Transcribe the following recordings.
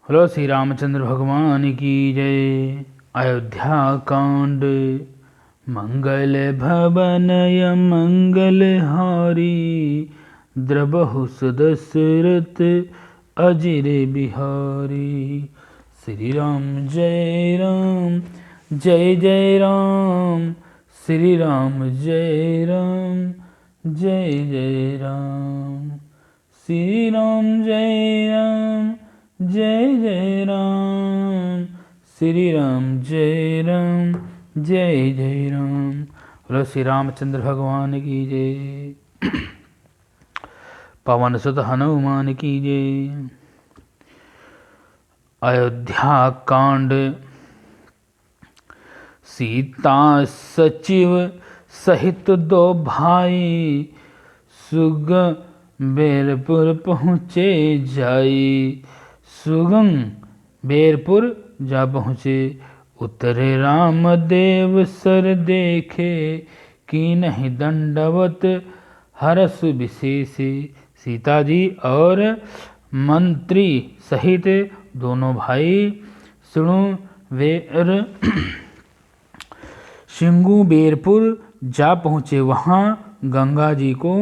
बोलो श्री रामचंद्र भगवान की जय। अयोध्या कांड। मंगल भवनय मंगल हारी, द्रबहु सुदशरथ अजिर बिहारी। श्री राम जय राम, जय जय राम। श्री राम जय राम, जय जय राम। श्री राम जय राम, जय जय राम। श्री राम जय राम, जय जय राम। बोलो श्री रामचंद्र भगवान की जय। पवन सुत हनुमान की जय। अयोध्या कांड। सीता सचिव सहित दो भाई, सुगम बेरपुर पहुँचे जाई। सुगम बेरपुर जा पहुँचे, उतरे रामदेव सर देखे, की नहीं दंडवत हरस विशेष। सीता जी और मंत्री सहित दोनों भाई सुनु वेर सिंगू बेरपुर जा पहुँचे। वहाँ गंगा जी को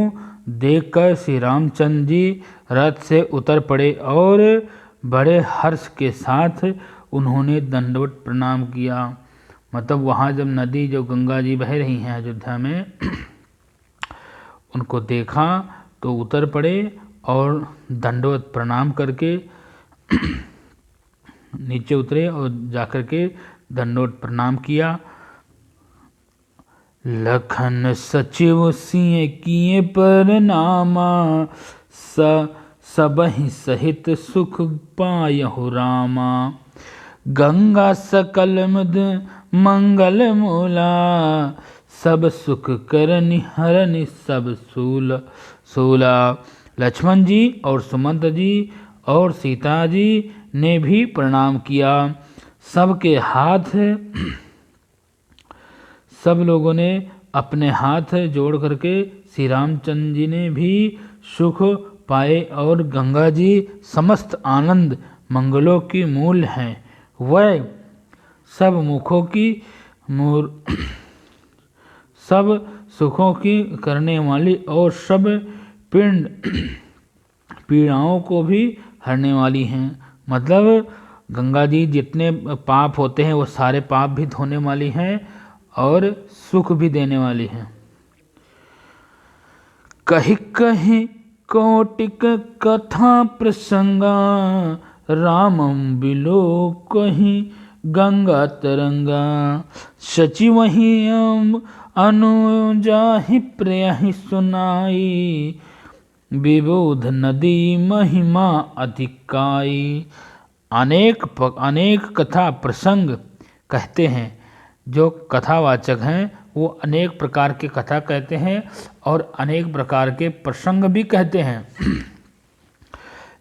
देखकर श्री रामचंद्र जी रथ से उतर पड़े और बड़े हर्ष के साथ उन्होंने दंडवत प्रणाम किया। मतलब वहाँ जब नदी जो गंगा जी बह रही हैं अयोध्या में, उनको देखा तो उतर पड़े और दंडवत प्रणाम करके नीचे उतरे और जाकर के दंडवत प्रणाम किया। लखन सचिव सिंह किए प्रणामा, सबहि सहित सुख पायहु रामा। गंगा सकल मुद मंगल मूला, सब सुख करनि हरनि सब सूला। लक्ष्मण जी और सुमंत जी और सीता जी ने भी प्रणाम किया। सबके हाथ, सब लोगों ने अपने हाथ जोड़ करके श्री रामचंद्र जी ने भी सुख पाए। और गंगा जी समस्त आनंद मंगलों की मूल हैं। वह सब मुखों की सब सुखों की करने वाली और सब पीड़ाओं को भी हरने वाली हैं। मतलब गंगा जी जितने पाप होते हैं वो सारे पाप भी धोने वाली हैं और सुख भी देने वाली हैं। कही कही कौटिक कथा प्रसंगा, रामम बिलो कहीं गंगा तरंगा। सचिवहि अनुजाहि प्रियहि सुनाई, विबुध नदी महिमा अधिकाई। अनेक कथा प्रसंग कहते हैं। जो कथावाचक हैं वो अनेक प्रकार के कथा कहते हैं और अनेक प्रकार के प्रसंग भी कहते हैं।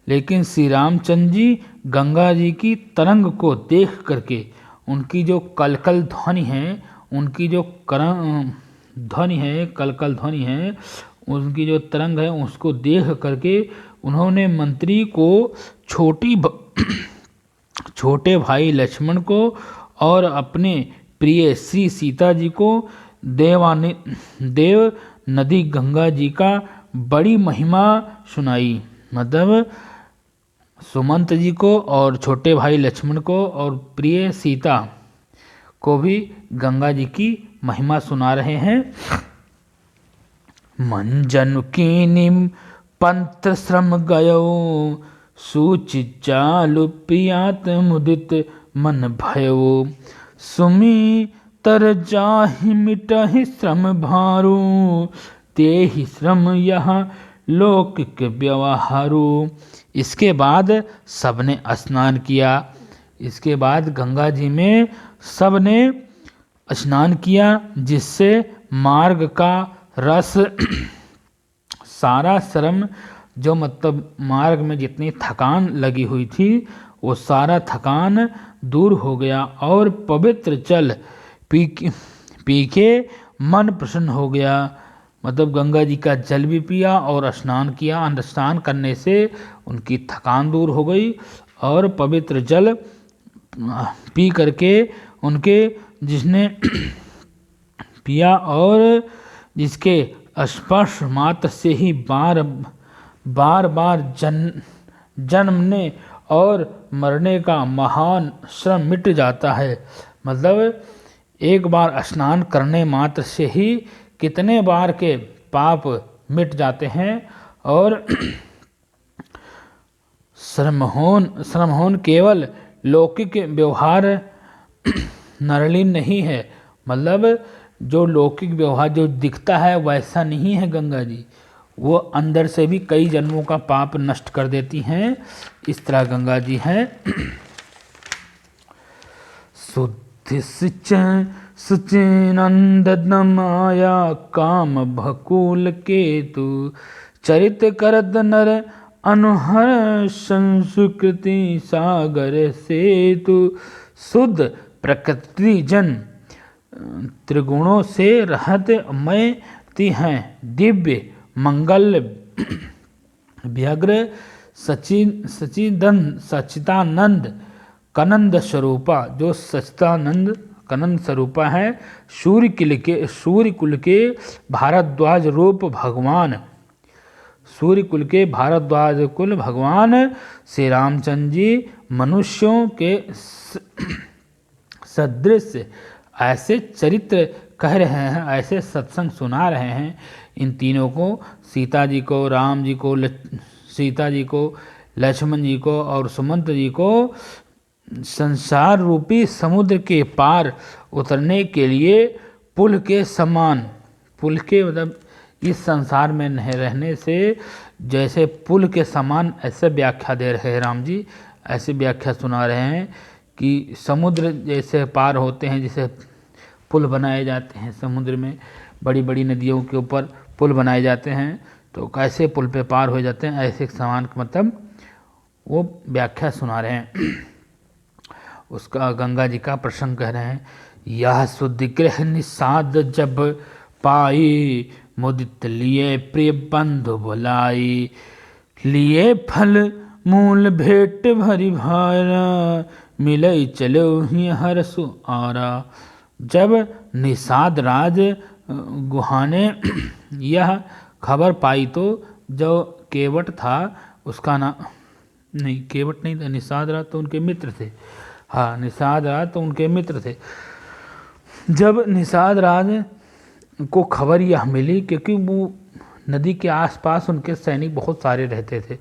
लेकिन श्री रामचंद्र जी गंगा जी की तरंग को देख करके, उनकी जो कलकल ध्वनि है, उनकी जो ध्वनि है, कलकल ध्वनि है, उनकी जो तरंग है, उसको देख करके उन्होंने मंत्री को छोटे भाई लक्ष्मण को और अपने प्रिय श्री सीता जी को देव नदी गंगा जी का बड़ी महिमा सुनाई। मतलब सुमंत जी को और छोटे भाई लक्ष्मण को और प्रिय सीता को भी गंगा जी की महिमा सुना रहे हैं। मंजन कीनिम पंत श्रम गयो, सूचि चालु प्रियात मुदित मन भयो। सुमी तर जाहि मिटहि श्रम भारू, तेहि श्रम यहाँ लौकिक व्यवहारू। इसके बाद सबने स्नान किया। इसके बाद गंगा जी में सबने स्नान किया, जिससे मार्ग का रस सारा श्रम, जो मतलब मार्ग में जितनी थकान लगी हुई थी वो सारा थकान दूर हो गया और पवित्र जल पी के मन प्रसन्न हो गया। मतलब गंगा जी का जल भी पिया और स्नान किया। स्नान करने से उनकी थकान दूर हो गई और पवित्र जल पी करके उनके जिसने पिया और जिसके स्पर्श मात्र से ही बार बार जन्मने और मरने का महान श्रम मिट जाता है। मतलब एक बार स्नान करने मात्र से ही कितने बार के पाप मिट जाते हैं। और श्रमहोन केवल लौकिक व्यवहार नरलीन नहीं है, मतलब जो लौकिक व्यवहार जो दिखता है वैसा नहीं है गंगा जी, वो अंदर से भी कई जन्मों का पाप नष्ट कर देती हैं। इस तरह गंगा जी हैं। शुद्धि सुचिनंद माया काम भकूल केतु चरित करद नर अनुहर संस्कृति सागर सेतु। शुद्ध प्रकृति जन त्रिगुणों से रहत मयती हैं, दिव्य मंगल व्यग्र सच्चिदानंद कनंद स्वरूपा, जो सच्चिदानंद कनंद स्वरूपा है। सूर्य कुल के भारद्वाज रूप भगवान, सूर्य कुल के भारद्वाज कुल भगवान श्री रामचंद्र जी मनुष्यों के सदृश ऐसे चरित्र कह रहे हैं, ऐसे सत्संग सुना रहे हैं। इन तीनों को, सीता जी को, राम जी को, सीता जी को, लक्ष्मण जी को और सुमंत जी को संसार रूपी समुद्र के पार उतरने के लिए पुल के समान, पुल के मतलब इस संसार में नहीं रहने से जैसे पुल के समान ऐसे व्याख्या दे रहे हैं राम जी, ऐसे व्याख्या सुना रहे हैं कि समुद्र जैसे पार होते हैं, जैसे पुल बनाए जाते हैं समुद्र में, बड़ी बड़ी नदियों के ऊपर पुल बनाए जाते हैं, तो कैसे पुल पे पार हो जाते हैं, ऐसे समान मतलब वो व्याख्या सुना रहे हैं। उसका गंगा जी का प्रसंग कह रहे हैं। यह सुदिग्रह निषाद जब पाई मुदित लिए प्रिय बंधु बुलाई, लिए फल मूल भेंट भरी भारा मिलई चलो ही हर सुआरा। जब निषाद राज गुहा ने यह खबर पाई तो जो केवट था उसका नाम नहीं, केवट नहीं था, निषाद राज तो उनके मित्र थे। हाँ, निषाद राज तो उनके मित्र थे। जब निषाद राज को खबर यह मिली, क्योंकि वो नदी के आसपास उनके सैनिक बहुत सारे रहते थे,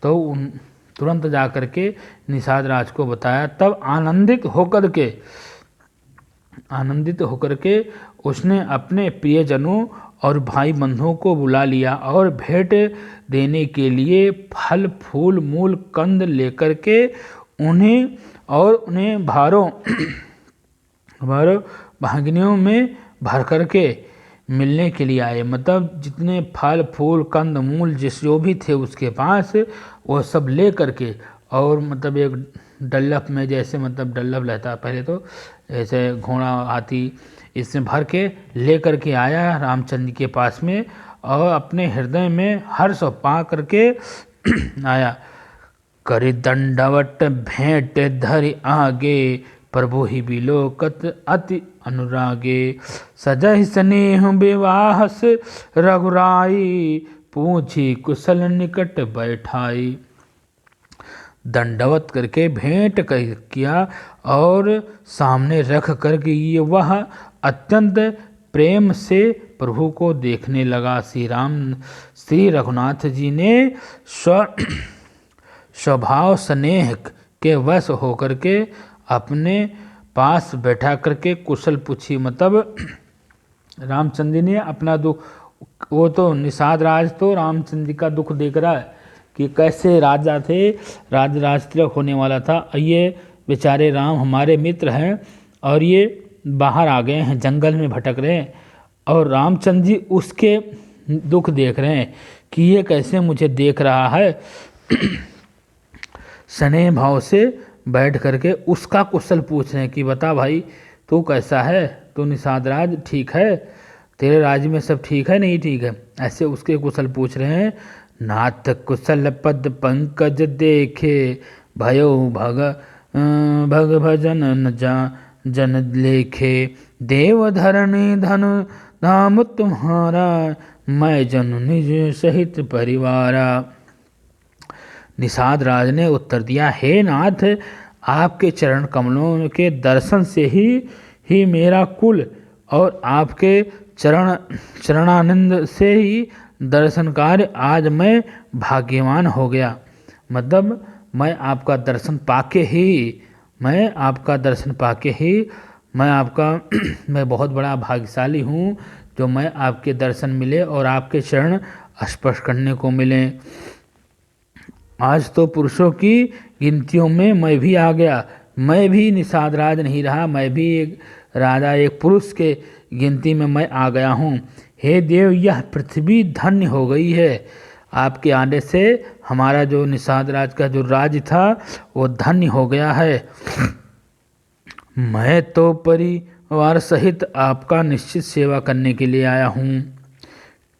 तो उन तुरंत जा कर के निषाद राज को बताया। तब आनंदित होकर के उसने अपने प्रियजनों और भाई बंधुओं को बुला लिया और भेंट देने के लिए फल फूल मूल कंद लेकर के उन्हें भारों भागनियों में भर करके मिलने के लिए आए। मतलब जितने फल फूल कंद मूल जो भी थे उसके पास, वो सब ले करके, और मतलब एक डल्लफ में, जैसे मतलब डल्लफ रहता पहले तो ऐसे घोड़ा हाथी, इसमें भर के ले करके आया रामचंद्र के पास में, और अपने हृदय में हर्ष पा करके आया। करि दंडवट भेंट धरि आगे, प्रभु ही बिलोकत अति अनुरागे। सजहि स्नेह विवाहस रघुराई, पूछी कुशल निकट बैठाई। दंडवत करके भेंट किया और सामने रख करके ये वह अत्यंत प्रेम से प्रभु को देखने लगा। श्री रघुनाथ जी ने स्वभाव स्नेह के वश होकर के अपने पास बैठा करके कुशल पूछी। मतलब रामचंद्र जी ने अपना दुख, वो तो निषाद राज तो रामचंद्र जी का दुख देख रहा है कि कैसे राजा थे, राज तिलक होने वाला था, ये बेचारे राम हमारे मित्र हैं और ये बाहर आ गए हैं, जंगल में भटक रहे हैं, और रामचंद्र जी उसके दुख देख रहे हैं कि ये कैसे मुझे देख रहा है। स्नेह भाव से बैठ करके उसका कुशल पूछ रहे हैं कि बता भाई तू कैसा है, तू निषाद राज ठीक है, तेरे राज्य में सब ठीक है नहीं ठीक है, ऐसे उसके कुशल पूछ रहे हैं। नाथ कुशल पद पंकज देखे, भयो भग भजन न जन लेखे, देव धरणी धनु धाम तुम्हारा, मैं जनु निज सहित परिवारा। निषाद राज ने उत्तर दिया, हे नाथ, आपके चरण कमलों के दर्शन से ही मेरा कुल और आपके चरणानंद से ही दर्शन कार्य आज मैं भाग्यवान हो गया। मतलब मैं आपका दर्शन पाके ही मैं बहुत बड़ा भाग्यशाली हूँ जो मैं आपके दर्शन मिले और आपके चरण स्पर्श करने को मिले। आज तो पुरुषों की गिनतियों में मैं भी आ गया, मैं भी निषाद राज नहीं रहा, मैं भी एक राजा, एक पुरुष के गिनती में मैं आ गया हूँ। हे देव, यह पृथ्वी धन्य हो गई है, आपके आने से हमारा जो निषाद राज का जो राज्य था वो धन्य हो गया है। मैं तो परिवार सहित आपका निश्चित सेवा करने के लिए आया हूँ।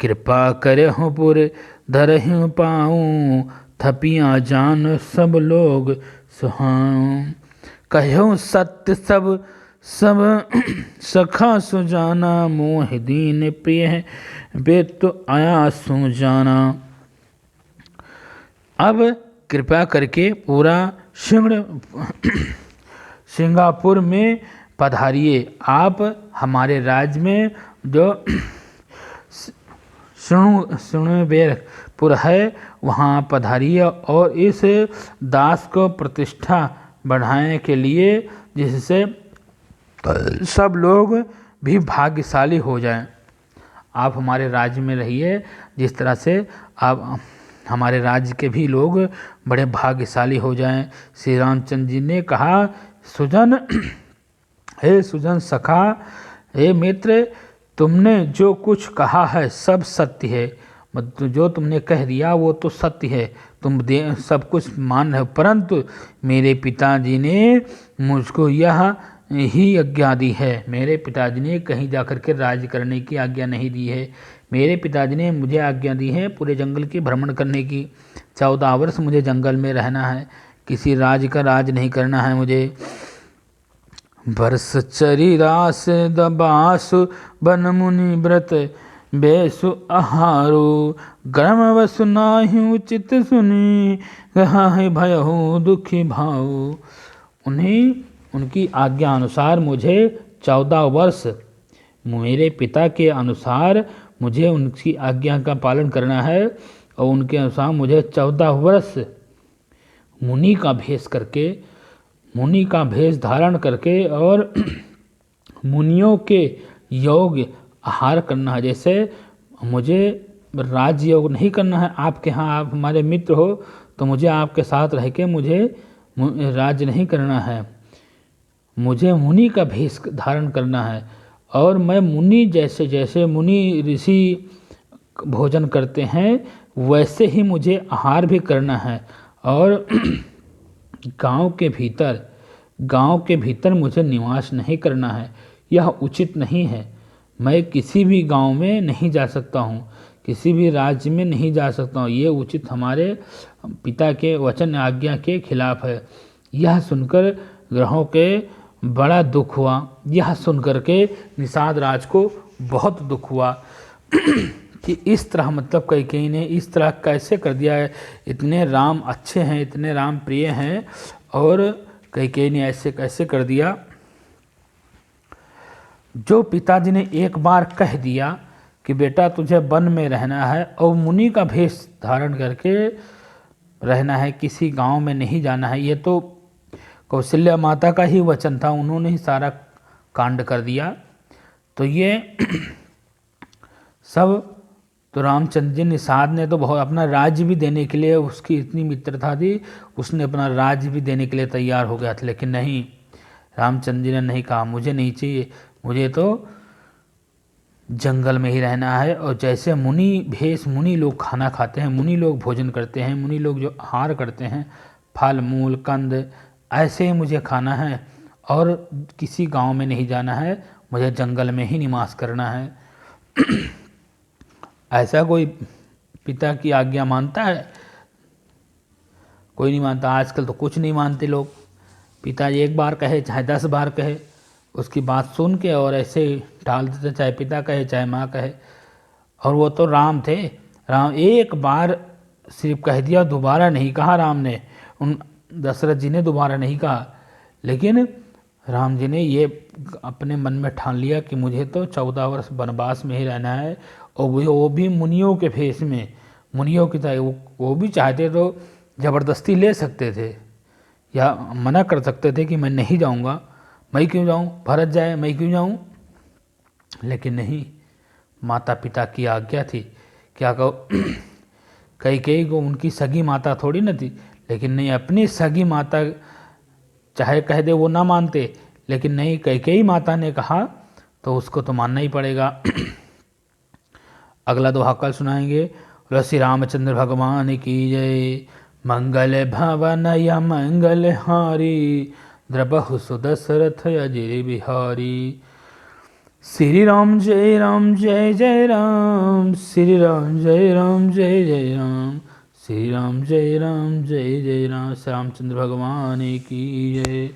कृपा करे हूँ पूरे धरहूँ पाऊँ, थपियाँ जान सब लोग सुहाऊँ। कहो सत्य सब सखा सुजाना, मोह दीन प्रिय बे तो आया सुजाना। अब कृपया करके पूरा सिंगापुर में पधारिए। आप हमारे राज्य में जो सुणवेरपुर है वहाँ पधारिए और इस दास को प्रतिष्ठा बढ़ाने के लिए, जिससे सब लोग भी भाग्यशाली हो जाएं। आप हमारे राज्य में रहिए, जिस तरह से आप हमारे राज्य के भी लोग बड़े भाग्यशाली हो जाएं। श्री रामचंद्र जी ने कहा, सुजन, हे सुजन सखा, हे मित्र, तुमने जो कुछ कहा है सब सत्य है। मतलब जो तुमने कह दिया वो तो सत्य है, तुम सब कुछ मान रहे हो, परंतु मेरे पिताजी ने मुझको यह ही आज्ञा दी है। मेरे पिताजी ने कहीं जाकर के राज्य करने की आज्ञा नहीं दी है। मेरे पिताजी ने मुझे आज्ञा दी है पूरे जंगल की भ्रमण करने की। 14 वर्ष मुझे जंगल में रहना है, किसी राज्य का राज नहीं करना है मुझे। वर्ष चरी रास दबासु बन मुनि व्रत, बेसु आहारो गर्म वसु नाहि उचित सुनी, कहा है भयहु दुखी भाव। उनकी आज्ञा अनुसार मुझे 14 वर्ष, मेरे पिता के अनुसार मुझे उनकी आज्ञा का पालन करना है और उनके अनुसार मुझे 14 वर्ष मुनि का भेष धारण करके और मुनियों के योग आहार करना है। जैसे मुझे राजयोग नहीं करना है आपके यहाँ, आप हमारे मित्र हो तो मुझे आपके साथ रह के मुझे राज्य नहीं करना है, मुझे मुनि का भेष धारण करना है। और मैं मुनि जैसे मुनि ऋषि भोजन करते हैं वैसे ही मुझे आहार भी करना है। और गांव के भीतर मुझे निवास नहीं करना है, यह उचित नहीं है। मैं किसी भी गांव में नहीं जा सकता हूँ, किसी भी राज्य में नहीं जा सकता हूँ, ये उचित हमारे पिता के वचन आज्ञा के खिलाफ है। यह सुनकर ग्रहों के बड़ा दुख हुआ। यह सुनकर के निषाद राज को बहुत दुख हुआ कि इस तरह, मतलब कैकेयी ने इस तरह कैसे कर दिया है। इतने राम अच्छे हैं, इतने राम प्रिय हैं, और कैकेयी ने ऐसे कैसे कर दिया। जो पिताजी ने एक बार कह दिया कि बेटा तुझे वन में रहना है और मुनि का भेष धारण करके रहना है, किसी गांव में नहीं जाना है, ये तो कौशल्या माता का ही वचन था, उन्होंने ही सारा कांड कर दिया। तो ये सब तो रामचंद्र जी निषाद ने तो बहुत अपना राज्य भी देने के लिए, उसकी इतनी मित्रता थी, उसने अपना राज्य भी देने के लिए तैयार हो गया था। लेकिन नहीं, रामचंद्र जी ने नहीं कहा मुझे नहीं चाहिए, मुझे तो जंगल में ही रहना है। और जैसे मुनि लोग खाना खाते हैं, मुनि लोग भोजन करते हैं, मुनि लोग जो आहार करते हैं, फल मूल कंद, ऐसे ही मुझे खाना है और किसी गांव में नहीं जाना है, मुझे जंगल में ही निवास करना है। ऐसा कोई पिता की आज्ञा मानता है? कोई नहीं मानता। आजकल तो कुछ नहीं मानते लोग। पिताजी एक बार कहे चाहे 10 बार कहे, उसकी बात सुन के और ऐसे टाल देते, चाहे पिता कहे चाहे माँ कहे। और वो तो राम थे, राम एक बार सिर्फ कह दिया, दोबारा नहीं कहा राम ने। उन दशरथ जी ने दोबारा नहीं कहा, लेकिन राम जी ने ये अपने मन में ठान लिया कि मुझे तो 14 वर्ष वनवास में ही रहना है। और वो भी मुनियों के भेष में, मुनियों की तरह। वो भी चाहते तो ज़बरदस्ती ले सकते थे या मना कर सकते थे कि मैं नहीं जाऊंगा, मैं क्यों जाऊं, भरत जाए मैं क्यों जाऊं। लेकिन नहीं, माता पिता की आज्ञा थी। क्या कहो कई को उनकी सगी माता थोड़ी न थी, लेकिन नहीं, अपनी सगी माता चाहे कह दे वो ना मानते, लेकिन नहीं, कई माता ने कहा तो उसको तो मानना ही पड़ेगा। अगला दोहा कल सुनाएंगे। श्री रामचंद्र भगवान की जय। मंगल भवन या मंगल हारी, द्रबहु सुदशरथ अजय बिहारी। श्री राम जय राम जय जय राम, श्री राम जय राम जय जय राम, श्री राम जय राम जय जय राम। श्री रामचंद्र भगवान की जय।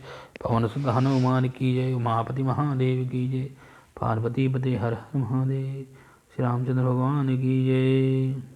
पवन सुत हनुमान की जय। उमापति महादेव की जय। पार्वती पति हर हर महादेव। श्री रामचंद्र भगवान की जय।